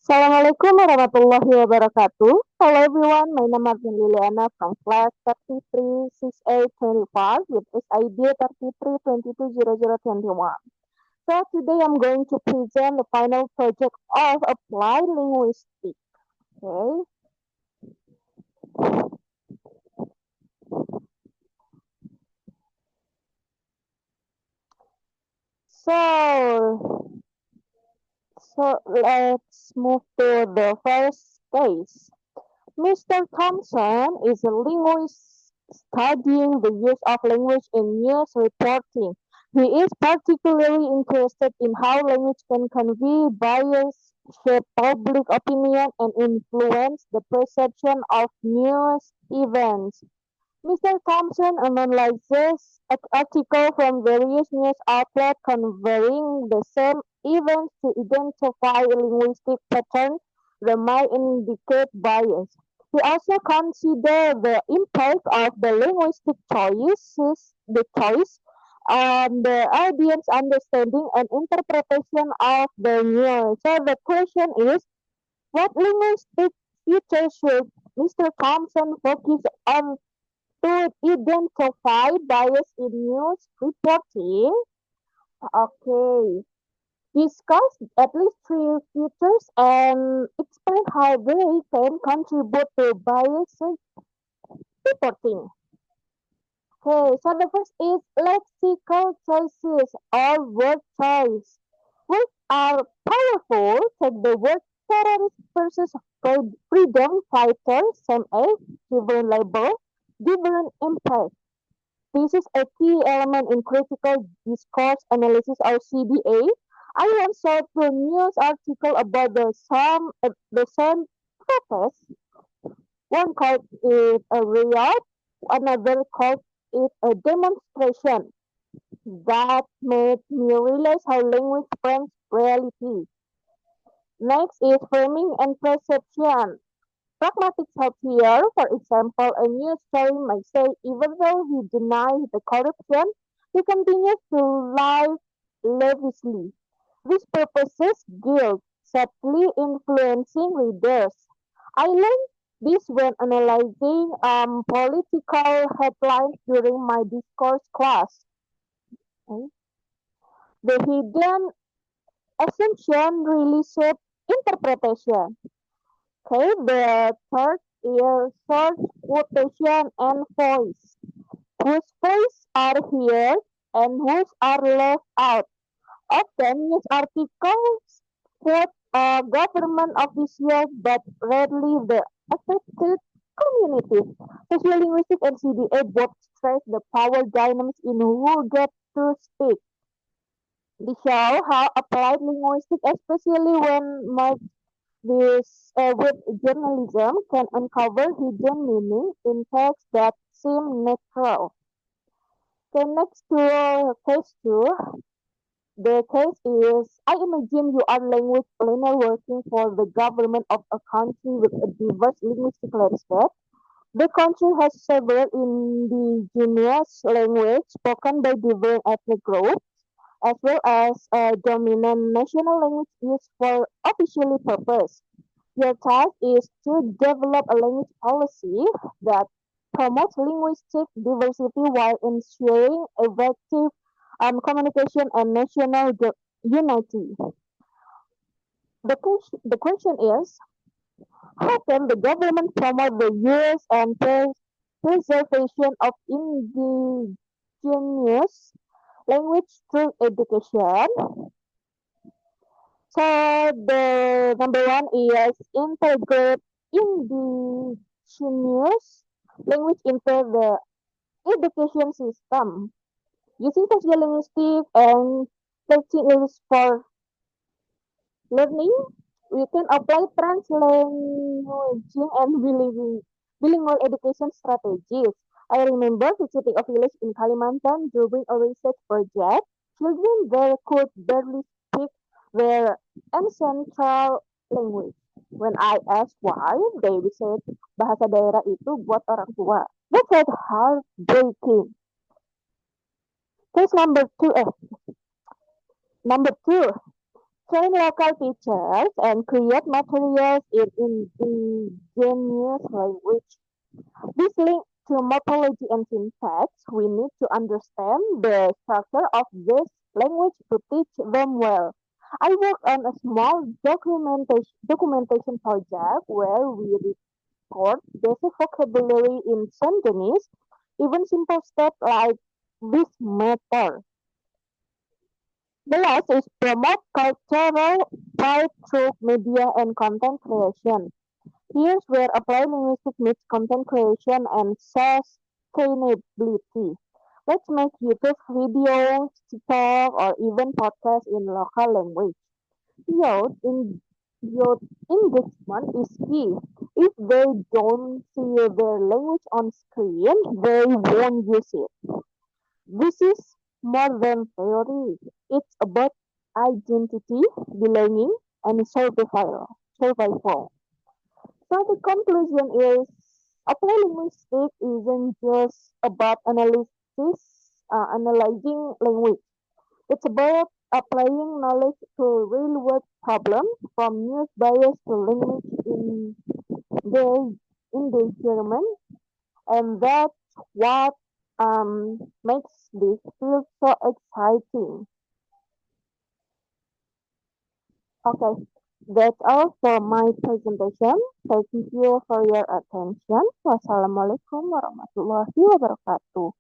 Assalamualaikum warahmatullahi wabarakatuh. Hello everyone, my name is Liliana from class 336825 with SID 33220021. So today I'm going to present the final project of Applied Linguistics. Okay. So, so let's move to the first case. Mr. Thompson is a linguist studying the use of language in news reporting. He is particularly interested in how language can convey bias, shape public opinion, and influence the perception of news events. Mr. Thompson analyzes articles from various news outlets covering the same events to identify linguistic patterns that might indicate bias. He also considers the impact of the linguistic choice on the audience understanding and interpretation of the news. So the question is, what linguistic features should Mr. Thompson focus on to identify bias in news reporting? Okay. Discuss at least three features and explain how they can contribute to bias reporting. Okay, so the first is lexical choices or word choice. Words are powerful. Take the word terrorist versus freedom fighter, same as different label, different impact. This is a key element in critical discourse analysis or CDA. I once saw a news article about the same protest. One called it a riot, another called it a demonstration. That made me realize how language frames reality. Next is framing and perception. Pragmatics help here. For example, a news story might say, even though he denies the corruption, he continues to live lavishly. This purposes guilt, subtly influencing readers. I learned this when analyzing political headlines during my discourse class. Okay. The hidden assumption really shape interpretation. Okay, the third is source, quotation, and voice. Whose voice are here and whose are left out. Often news articles quote government officials but rarely the affected communities. Sociolinguistic and CDA both stress the power dynamics in who get to speak. They show how applied linguistics, especially when merged with journalism, can uncover hidden meaning in texts that seem natural. Okay, next to case 2, the case is, I imagine you are language learner working for the government of a country with a diverse linguistic landscape. The country has several indigenous languages spoken by different ethnic groups, as well as a dominant national language used for official purpose. Your task is to develop a language policy that promotes linguistic diversity while ensuring effective communication and national unity. The question is, how can the government promote the use and preservation of indigenous language through education? So the number one is integrate indigenous language into the education system. Using sociolinguistic and techniques for learning, we can apply translanguaging and bilingual education strategies. I remember visiting a village in Kalimantan during a research project. Children there could barely speak their ancestral language. When I asked why, they said bahasa daerah itu buat orang tua. That was heartbreaking. Case number two. train local teachers and create materials in indigenous language. This link to morphology and syntax. We need to understand the structure of this language to teach them well. I work on a small documentation project where we record basic vocabulary in Cantonese, even simple steps like this matter. The last is promote cultural pride through media and content creation. Here's where applied linguistics meets content creation and sustainability. Let's make YouTube videos, TikTok, or even podcasts in local language. Youth engagement is key. If they don't see their language on screen, they won't use it. This is more than theory. It's about identity, belonging, and survival. So the conclusion is applied linguistics isn't just about analyzing language. It's about applying knowledge to real-world problems, from news bias to language the endangerment, and that's what makes this field so exciting. Okay, that's all for my presentation. Thank you for your attention. Wassalamualaikum warahmatullahi wabarakatuh.